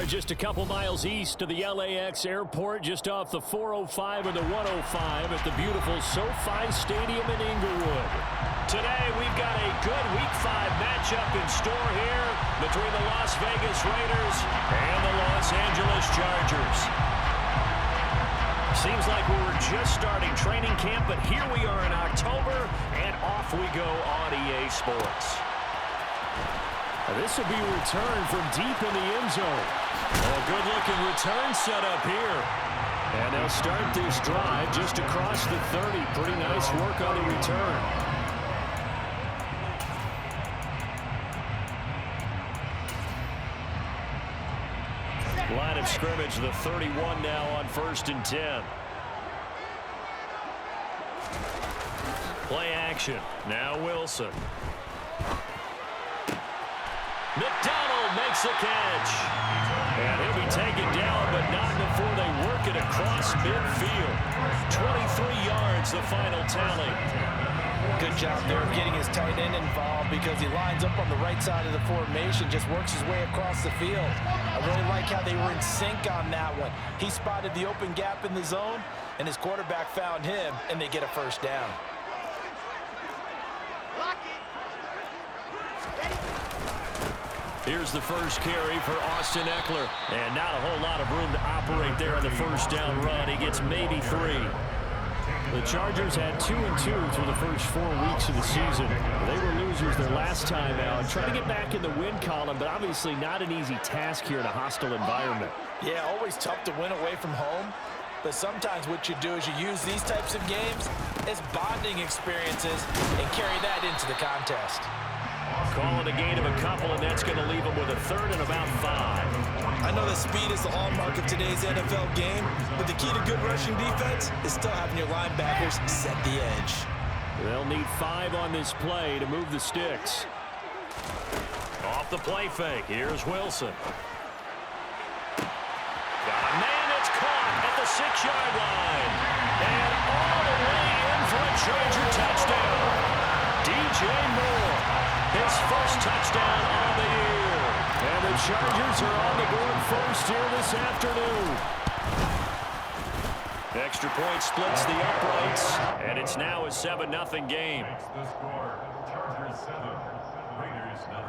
are just a couple miles east of the LAX airport, just off the 405 and the 105 at the beautiful SoFi Stadium in Inglewood. Today, we've got a good Week 5 matchup in store here between the Las Vegas Raiders and the Los Angeles Chargers. Seems like we were just starting training camp, but here we are in October, and off we go on EA Sports. This will be a return from deep in the end zone. A good-looking return set up here. And they'll start this drive just across the 30. Pretty nice work on the return. Line of scrimmage, the 31 now on 1st and 10. Play action. Now Wilson. McDonald makes a catch. And he'll be taken down, but not before they work it across midfield. 23 yards, the final tally. Good job there of getting his tight end involved because he lines up on the right side of the formation, just works his way across the field. I really like how they were in sync on that one. He spotted the open gap in the zone, and his quarterback found him, and they get a first down. Here's the first carry for Austin Eckler. And not a whole lot of room to operate there on the first down run. He gets maybe 3. The Chargers had 2-2 through the first 4 weeks of the season. They were losers their last time out. Trying to get back in the win column, but obviously not an easy task here in a hostile environment. Yeah, always tough to win away from home. But sometimes what you do is you use these types of games as bonding experiences and carry that into the contest. Calling a gain of a couple, and that's going to leave them with a 3rd and about 5. I know that speed is the hallmark of today's NFL game, but the key to good rushing defense is still having your linebackers set the edge. They'll need 5 on this play to move the sticks. Off the play fake, here's Wilson. Got a man that's caught at the 6-yard line. And all the way in for a Charger touchdown. DJ Moore, his first touchdown on the year. And the Chargers are on the board first here this afternoon. Extra point splits the uprights, and it's now a 7-0 game. The score, Chargers 7, Raiders 0.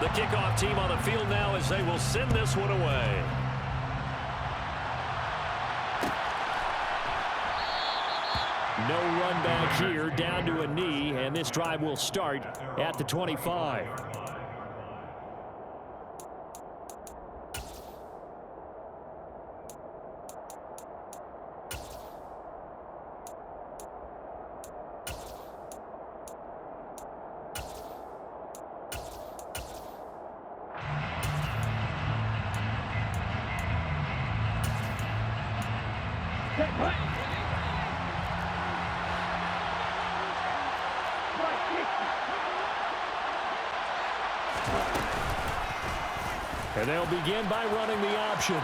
The kickoff team on the field now as they will send this one away. No run back here, down to a knee, and this drive will start at the 25. And they'll begin by running the option.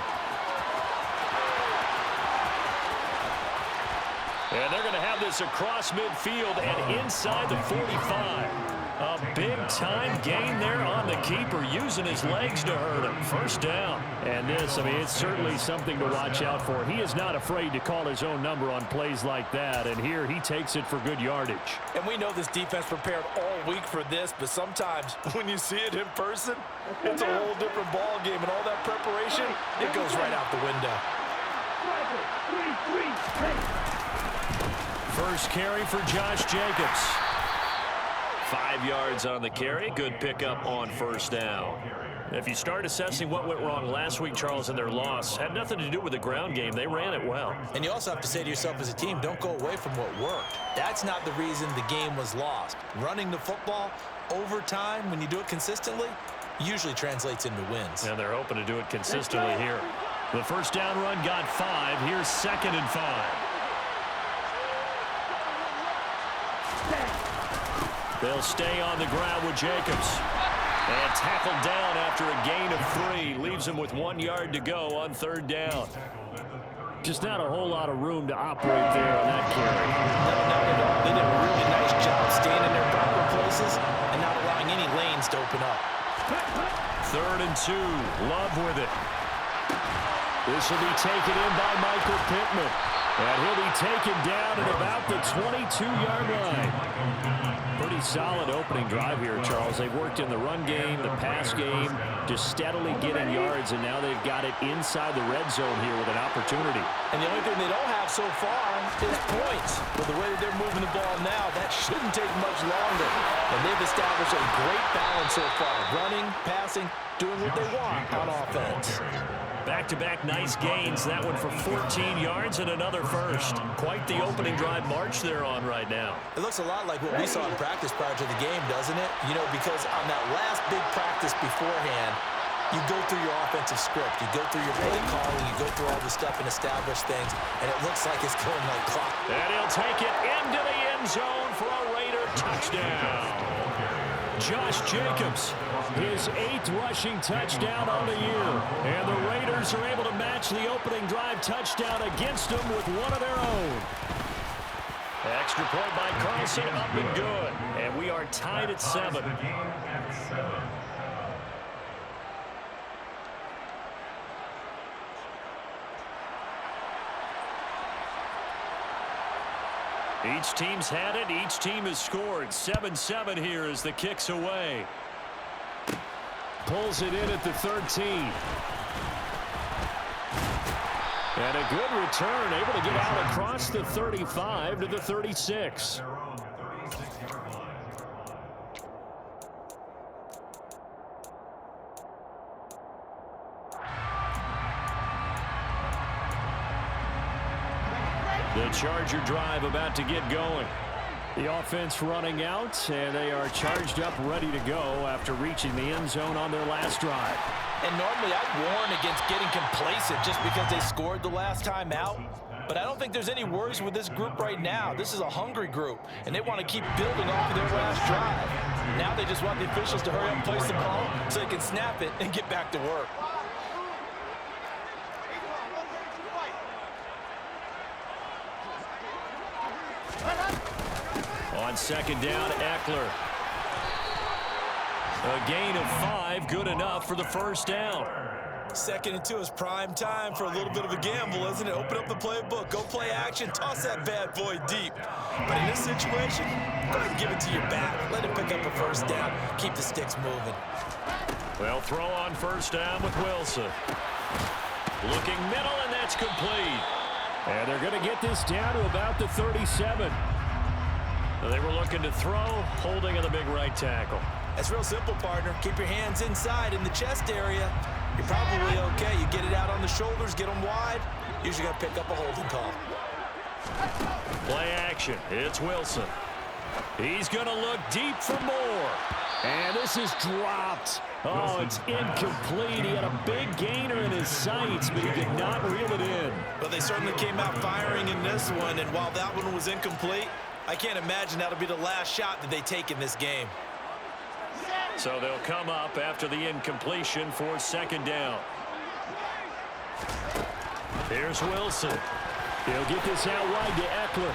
And they're going to have this across midfield and inside the 45. A big-time gain there on the keeper, using his legs to hurt him. First down. And this, I mean, it's certainly something to watch out for. He is not afraid to call his own number on plays like that. And here he takes it for good yardage. And we know this defense prepared all week for this, but sometimes when you see it in person, it's a whole different ball game. And all that preparation, it goes right out the window. First carry for Josh Jacobs. 5 yards on the carry. Good pickup on first down. If you start assessing what went wrong last week, Charles, in their loss, had nothing to do with the ground game. They ran it well. And you also have to say to yourself as a team, don't go away from what worked. That's not the reason the game was lost. Running the football over time, when you do it consistently, usually translates into wins. And they're hoping to do it consistently here. The first down run got 5. Here's 2nd and 5. They'll stay on the ground with Jacobs. And tackled down after a gain of 3. Leaves him with 1 yard to go on 3rd down. Just not a whole lot of room to operate there on that carry. No, not at all. They did a really nice job and 2. Love with it. This will be taken in by Michael Pittman. And he'll be taken down at about the 22-yard line. Pretty solid opening drive here, Charles. They've worked in the run game, the pass game, just steadily getting yards, and now they've got it inside the red zone here with an opportunity. And the only thing they don't have so far is points. But the way that they're moving the ball now, that shouldn't take much longer. And they've established a great balance so far. Running, passing, doing what they want on offense. Back-to-back nice gains. That one for 14 yards and another first. Quite the opening drive march they're on right now. It looks a lot like what we saw in practice prior to the game, doesn't it? You know, because on that last big practice beforehand, you go through your offensive script. You go through your play calling. You go through all the stuff and establish things. And it looks like it's going like clock. And he'll take it into the end zone for a Raider touchdown. Josh Jacobs, his 8th rushing touchdown on the year. And the Raiders are able to match the opening drive touchdown against them with one of their own. Extra point by Carlson, up and good. And we are tied at 7. Each team's had it. Each team has scored. 7-7 here as the kick's away. Pulls it in at the 13. And a good return. Able to get out across the 35 to the 36. The Charger drive about to get going. The offense running out, and they are charged up, ready to go after reaching the end zone on their last drive. And normally I'd warn against getting complacent just because they scored the last time out. But I don't think there's any worries with this group right now. This is a hungry group, and they want to keep building off of their last drive. Now they just want the officials to hurry up and place the ball so they can snap it and get back to work. On second down, Eckler. A gain of 5, good enough for the first down. 2nd and 2 is prime time for a little bit of a gamble, isn't it? Open up the playbook, go play action, toss that bad boy deep. But in this situation, go ahead and give it to your back. Let him pick up a first down, keep the sticks moving. Well, throw on first down with Wilson. Looking middle, and that's complete. And they're going to get this down to about the 37. They were looking to throw, holding on the big right tackle. That's real simple, partner. Keep your hands inside in the chest area. You're probably okay. You get it out on the shoulders, get them wide. Usually got to pick up a holding call. Play action. It's Wilson. He's going to look deep for more. And this is dropped. Oh, it's incomplete. He had a big gainer in his sights, but he did not reel it in. But they certainly came out firing in this one, and while that one was incomplete, I can't imagine that'll be the last shot that they take in this game. So they'll come up after the incompletion for second down. Here's Wilson. He'll get this out wide to Eckler.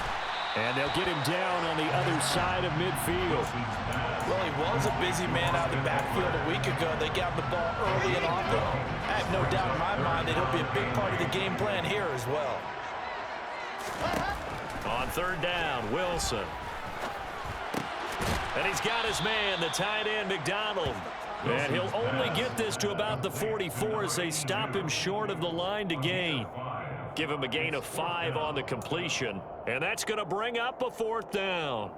And they'll get him down on the other side of midfield. Well, he was a busy man out of the backfield a week ago. They got the ball early and often. I have no doubt in my mind that he'll be a big part of the game plan here as well. On third down, Wilson. And he's got his man, the tight end, McDonald. And he'll only get this to about the 44 as they stop him short of the line to gain. Give him a gain of 5 on the completion. And that's going to bring up a fourth down.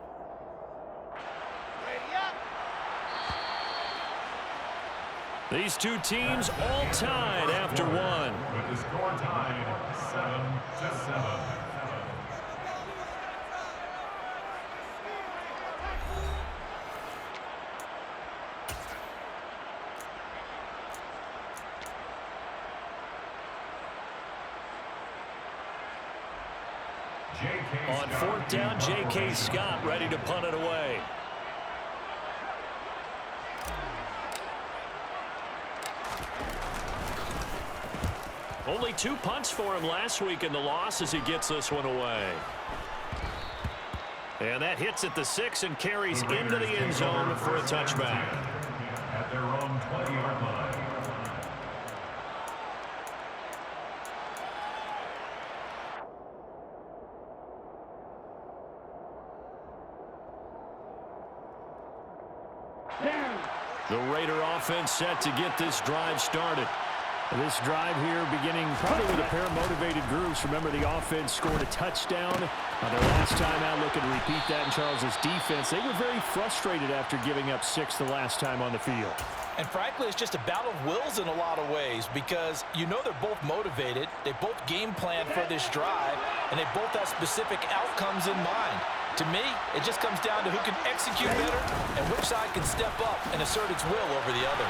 These two teams all tied after one. With the score tied 7-7. On fourth down, J.K. Scott ready to punt it away. Only 2 punts for him last week in the loss as he gets this one away. And that hits at the 6 and carries into the end zone for a touchback. At their own 20-yard line. The Raider offense set to get this drive started. This drive here beginning probably with a pair of motivated groups. Remember, the offense scored a touchdown their last time out. Looking to repeat that in Charles's defense. They were very frustrated after giving up 6 the last time on the field. And frankly, it's just a battle of wills in a lot of ways because you know they're both motivated. They both game plan for this drive, and they both have specific outcomes in mind. To me, it just comes down to who can execute better and which side can step up and assert its will over the other.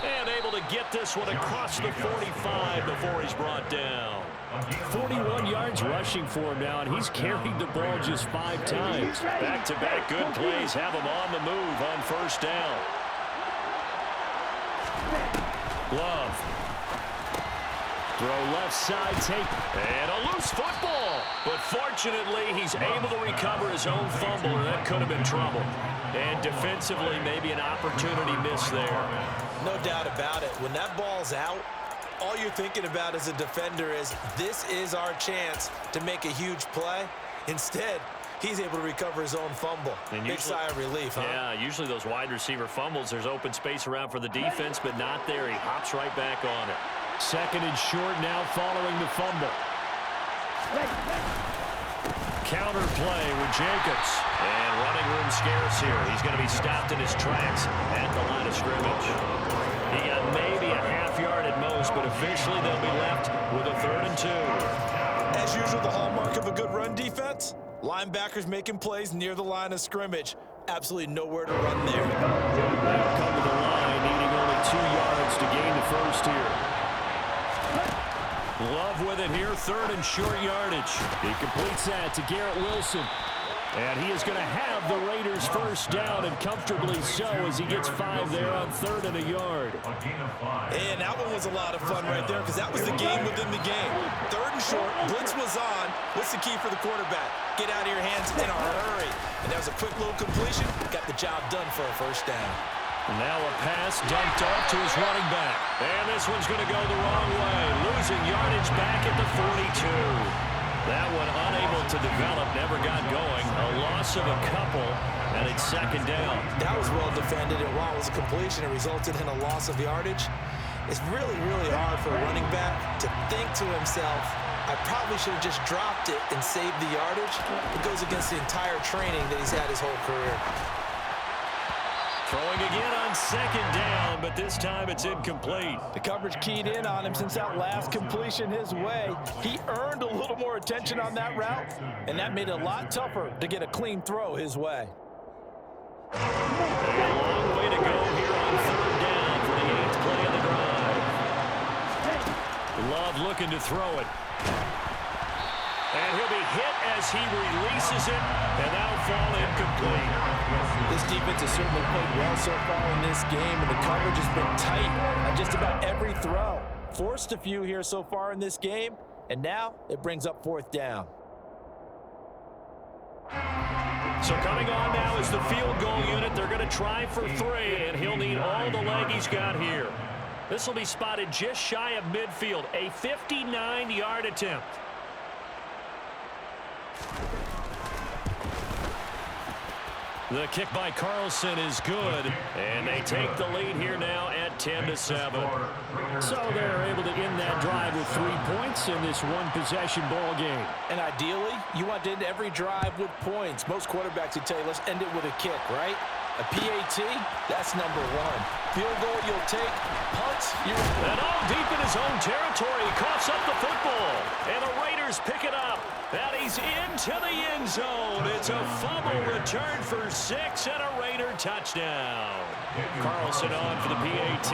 And able to get this one across the 45 before he's brought down. 41 yards rushing for him now, and he's carried the ball just 5 times. Back-to-back good plays have him on the move on first down. Love. Throw left side, take, and a loose football. But fortunately, he's able to recover his own fumble, and that could have been trouble. And defensively, maybe an opportunity missed there. No doubt about it. When that ball's out, all you're thinking about as a defender is, this is our chance to make a huge play. Instead, he's able to recover his own fumble. And big sigh of relief, huh? Yeah, usually those wide receiver fumbles, there's open space around for the defense, but not there. He hops right back on it. Second and short now following the fumble. Counter play with Jacobs. And running room scarce here. He's going to be stopped in his tracks at the line of scrimmage. He got maybe a half yard at most, but officially they'll be left with a 3rd and 2. As usual, the hallmark of a good run defense, linebackers making plays near the line of scrimmage. Absolutely nowhere to run there. They'll come to the line, needing only 2 yards to gain the first here. Love with it here, 3rd and short yardage. He completes that to Garrett Wilson. And he is going to have the Raiders first down, and comfortably so, as he gets 5 there on 3rd and a yard. And that one was a lot of fun right there because that was the game within the game. 3rd and short, blitz was on. What's the key for the quarterback? Get out of your hands in a hurry. And that was a quick little completion. Got the job done for a first down. Now a pass dumped off to his running back. And this one's going to go the wrong way. Losing yardage back at the 42. That one unable to develop, never got going. A loss of a couple, and it's 2nd down. That was well defended, and while it was a completion, it resulted in a loss of yardage. It's really, really hard for a running back to think to himself, I probably should have just dropped it and saved the yardage. It goes against the entire training that he's had his whole career. Throwing again on 2nd down, but this time it's incomplete. The coverage keyed in on him since that last completion his way. He earned a little more attention on that route, and that made it a lot tougher to get a clean throw his way. A long way to go here on 3rd down for the 8th play of the drive. Love looking to throw it. And he'll be hit as he releases it, and that'll fall incomplete. This defense has certainly played well so far in this game, and the coverage has been tight on just about every throw. Forced a few here so far in this game, and now it brings up 4th down. So coming on now is the field goal unit. They're going to try for 3, and he'll need all the leg he's got here. This will be spotted just shy of midfield, a 59-yard attempt. The kick by Carlson is good, and they take the lead here now at 10-7. So they're able to end that drive with 3 points in this one-possession ball game. And ideally, you want to end every drive with points. Most quarterbacks would tell you, let's end it with a kick, right? A PAT, that's number 1. Field goal, you'll take. Punts, you're... And all deep in his own territory, he coughs up the football. And the Raiders pick it up. And he's into the end zone. It's a fumble return for 6 and a Raider touchdown. Carlson on for the PAT.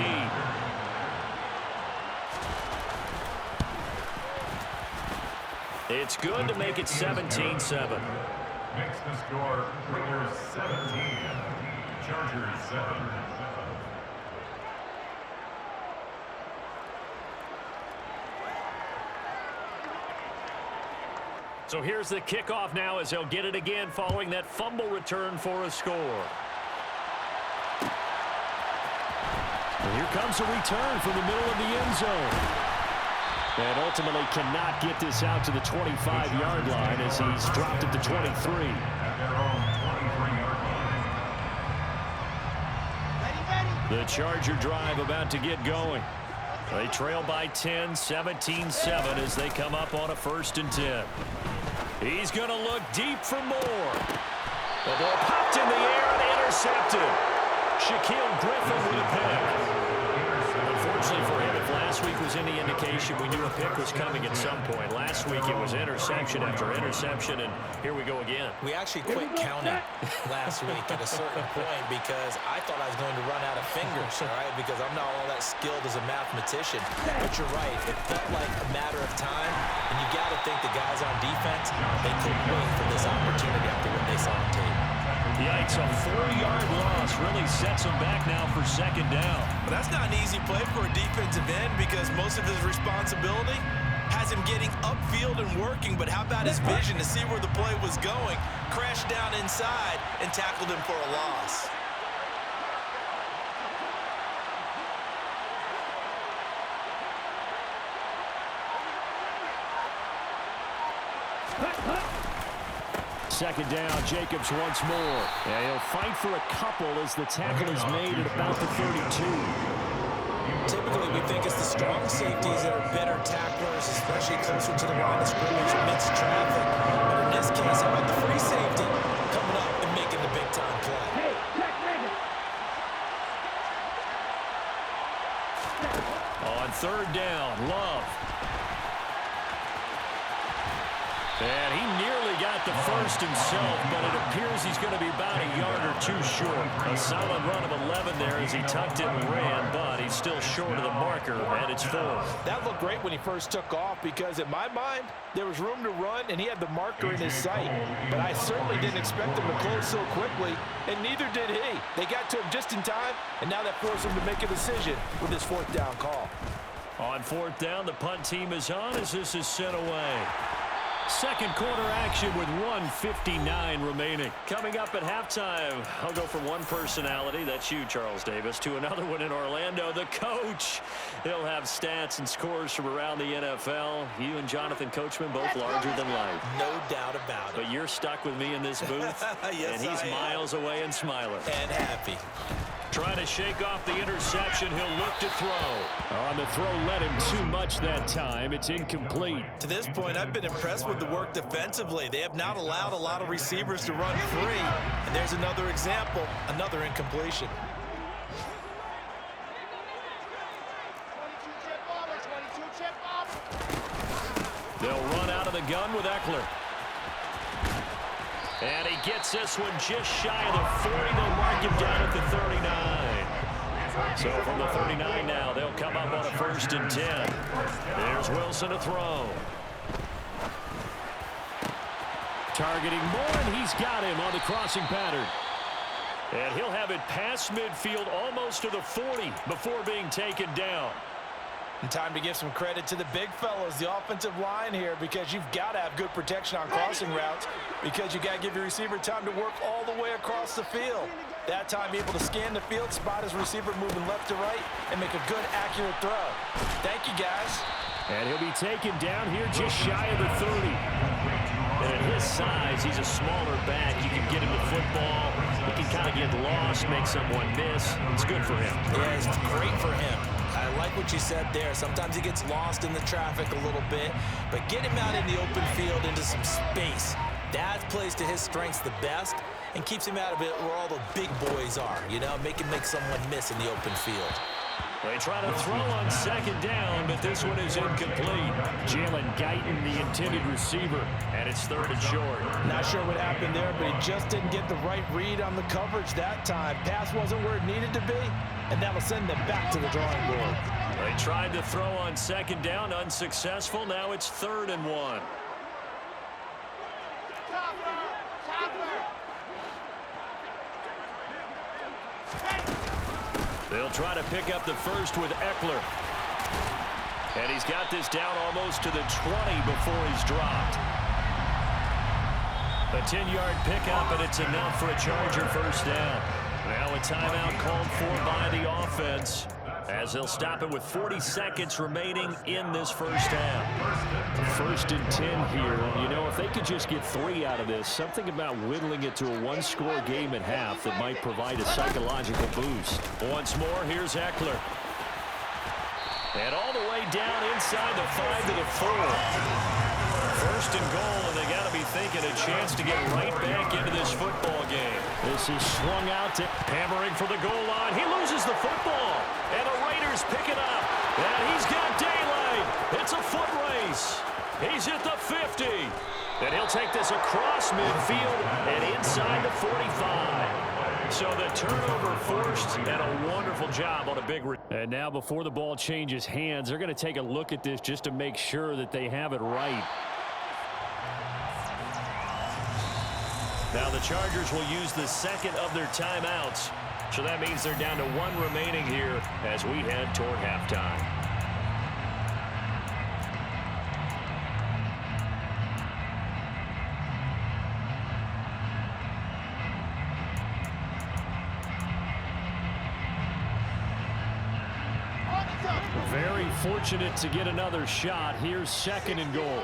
It's good to make it 17-7. Makes the score Raiders 17, Chargers 7. So here's the kickoff now as they'll get it again following that fumble return for a score. And here comes a return from the middle of the end zone. And ultimately cannot get this out to the 25-yard line as he's dropped at the 23. At their own 23-yard line. The Charger drive about to get going. They trail by 10, 17-7 as they come up on a 1st and 10. He's going to look deep for more. The ball popped in the air and intercepted. Shaquille Griffin with a pick. Unfortunately for him, if last week was any indication, we knew a pick was coming at some point. Last week it was interception after interception, and here we go again. We actually quit counting last week at a certain point because I thought I was going to run out of fingers, all right, because I'm not all that skilled as a mathematician. But you're right. It felt like a matter of time, and you got to think the guys on defense, they couldn't wait for this opportunity after what they saw on tape. Yikes, a 4-yard loss really sets them back now for 2nd down. But that's not an easy play for a defensive end because most of his responsibility has him getting upfield and working. But how about his vision to see where the play was going, crashed down inside, and tackled him for a loss. Second down, Jacobs once more. Yeah, he'll fight for a couple as the tackle is made at about the 32. Typically, we think it's the strong safeties that are better tacklers, especially closer to the line of scrimmage amidst traffic. But in this case, how about the free safety coming up and making the big-time play? On 3rd down, Love. And he nearly got the first himself, but it appears he's going to be about a yard or two short. A solid run of 11 there as he tucked it and ran, but he's still short of the marker, and it's 4th. That looked great when he first took off because, in my mind, there was room to run, and he had the marker in his sight. But I certainly didn't expect him to close so quickly, and neither did he. They got to him just in time, and now that forced him to make a decision with his 4th down call. On 4th down, the punt team is on as this is sent away. Second quarter action with 1:59 remaining. Coming up at halftime, I'll go from one personality, that's you, Charles Davis, to another one in Orlando, the coach. He'll have stats and scores from around the NFL. You and Jonathan Coachman both larger than life. No doubt about it. But you're stuck with me in this booth, yes, and he's miles away and smiling. And happy. Trying to shake off the interception. He'll look to throw. On the throw, led him too much that time. It's incomplete. To this point, I've been impressed with the work defensively. They have not allowed a lot of receivers to run free. And there's another example, another incompletion. They'll run out of the gun with Eckler. And he gets this one just shy of the 40. They'll mark him down at the 39. So from the 39 now, they'll come up on a 1st and 10. There's Wilson to throw. Targeting Moore, and he's got him on the crossing pattern. And he'll have it past midfield almost to the 40 before being taken down. And time to give some credit to the big fellows, the offensive line here, because you've got to have good protection on crossing routes because you got to give your receiver time to work all the way across the field. That time able to scan the field, spot his receiver moving left to right, and make a good, accurate throw. Thank you, guys. And he'll be taken down here just shy of the 30. And at his size, he's a smaller back. You can get him the football. He can kind of get lost, make someone miss. It's good for him. Yeah, it's great for him. I like what you said there. Sometimes he gets lost in the traffic a little bit, but get him out in the open field into some space. That plays to his strengths the best and keeps him out of it where all the big boys are, you know, make someone miss in the open field. They try to throw on 2nd down, but this one is incomplete. Jalen Guyton, the intended receiver, and it's 3rd and short. Not sure what happened there, but he just didn't get the right read on the coverage that time. Pass wasn't where it needed to be, and that'll send them back to the drawing board. They tried to throw on 2nd down, unsuccessful. Now it's 3rd and 1. They'll try to pick up the first with Eckler. And he's got this down almost to the 20 before he's dropped. A 10-yard pickup, and it's enough for a Charger 1st down. Now a timeout called for by the offense. as they'll stop it with 40 seconds remaining in this first half. 1st and 10 here. And, you know, if they could just get 3 out of this, something about whittling it to a 1-score game at half that might provide a psychological boost. Once more, here's Eckler. And all the way down inside the 5 to the 4. 1st and goal, and they got to be thinking a chance to get right back into this football game. This is swung out to hammering for the goal line. He loses the football, and the Raiders pick it up. And he's got daylight. It's a foot race. He's at the 50. And he'll take this across midfield and inside the 45. So the turnover forced, and a wonderful job on a big. And now before the ball changes hands, they're going to take a look at this just to make sure that they have it right. Now the Chargers will use the second of their timeouts. So that means they're down to 1 remaining here as we head toward halftime. Very fortunate to get another shot. Here's 2nd and goal.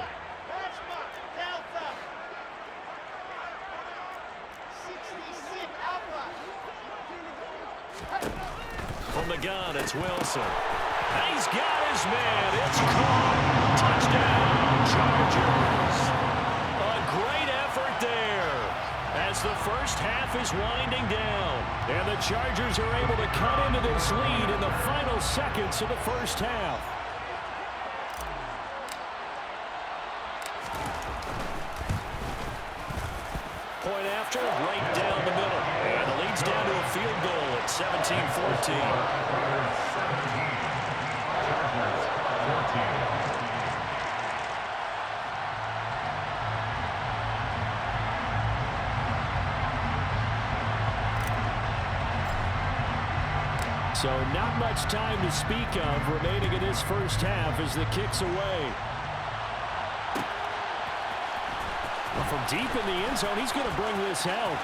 From the gun, it's Wilson. He's got his man. It's caught. Touchdown, Chargers. A great effort there as the first half is winding down. And the Chargers are able to cut into this lead in the final seconds of the first half. Point after, right down the middle. And the lead's down to a field goal at 17-14. So not much time to speak of remaining in this first half as the kick's away. From deep in the end zone, he's going to bring this out.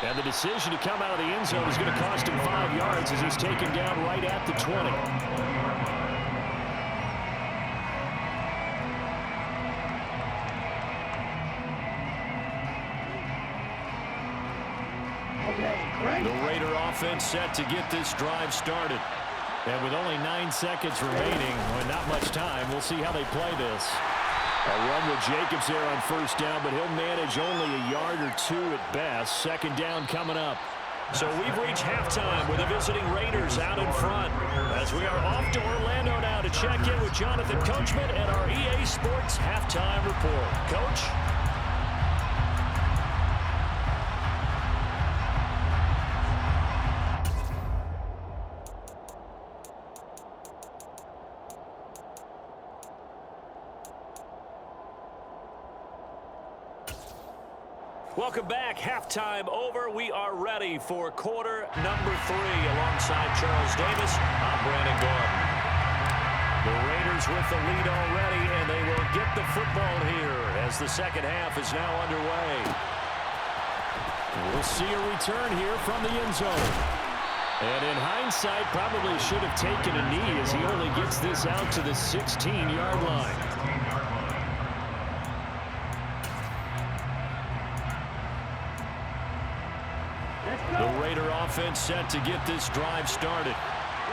And the decision to come out of the end zone is going to cost him 5 yards as he's taken down right at the 20. The Raider offense set to get this drive started. And with only 9 seconds remaining, well, not much time, we'll see how they play this. A run with Jacobs there on 1st down, but he'll manage only a yard or 2 at best. 2nd down coming up. So we've reached halftime with the visiting Raiders out in front. As we are off to Orlando now to check in with Jonathan Coachman and our EA Sports halftime report. Coach? Welcome back. Halftime over. We are ready for quarter number 3. Alongside Charles Davis, I'm Brandon Gordon. The Raiders with the lead already, and they will get the football here as the second half is now underway. We'll see a return here from the end zone. And in hindsight, probably should have taken a knee as he only gets this out to the 16-yard line. The Raider offense set to get this drive started.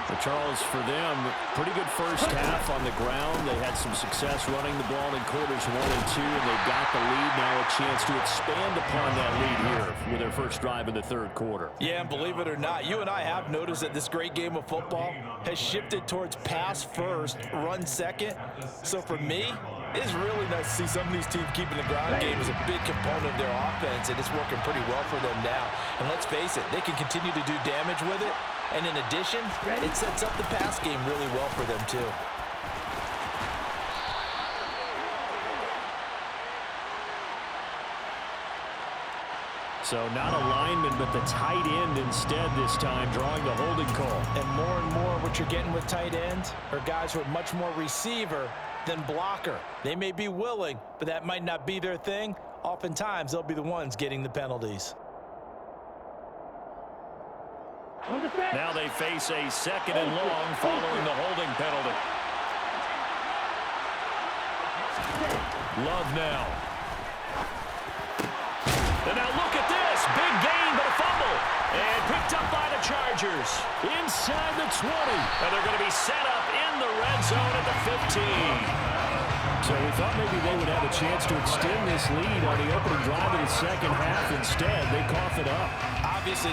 But Charles, for them, pretty good first half on the ground. They had some success running the ball in quarters 1 and 2, and they've got the lead now, a chance to expand upon that lead here with their first drive in the 3rd quarter. Yeah, and believe it or not, you and I have noticed that this great game of football has shifted towards pass first, run second. So for me, it's really nice to see some of these teams keeping the ground game as a big component of their offense, and it's working pretty well for them now. And let's face it, they can continue to do damage with it. And in addition, it sets up the pass game really well for them, too. So not a lineman, but the tight end instead this time, drawing the holding call. And more what you're getting with tight ends are guys who are much more receiver than blocker. They may be willing, but that might not be their thing. Oftentimes, they'll be the ones getting the penalties. Now they face a 2nd and long following the holding penalty. Love now. And now look at this. Big gain, but a fumble. And picked up by the Chargers. Inside the 20. And they're going to be set up in the red zone at the 15. So we thought maybe they would have a chance to extend this lead on the opening drive of the second half. Instead, they cough it up. Obviously,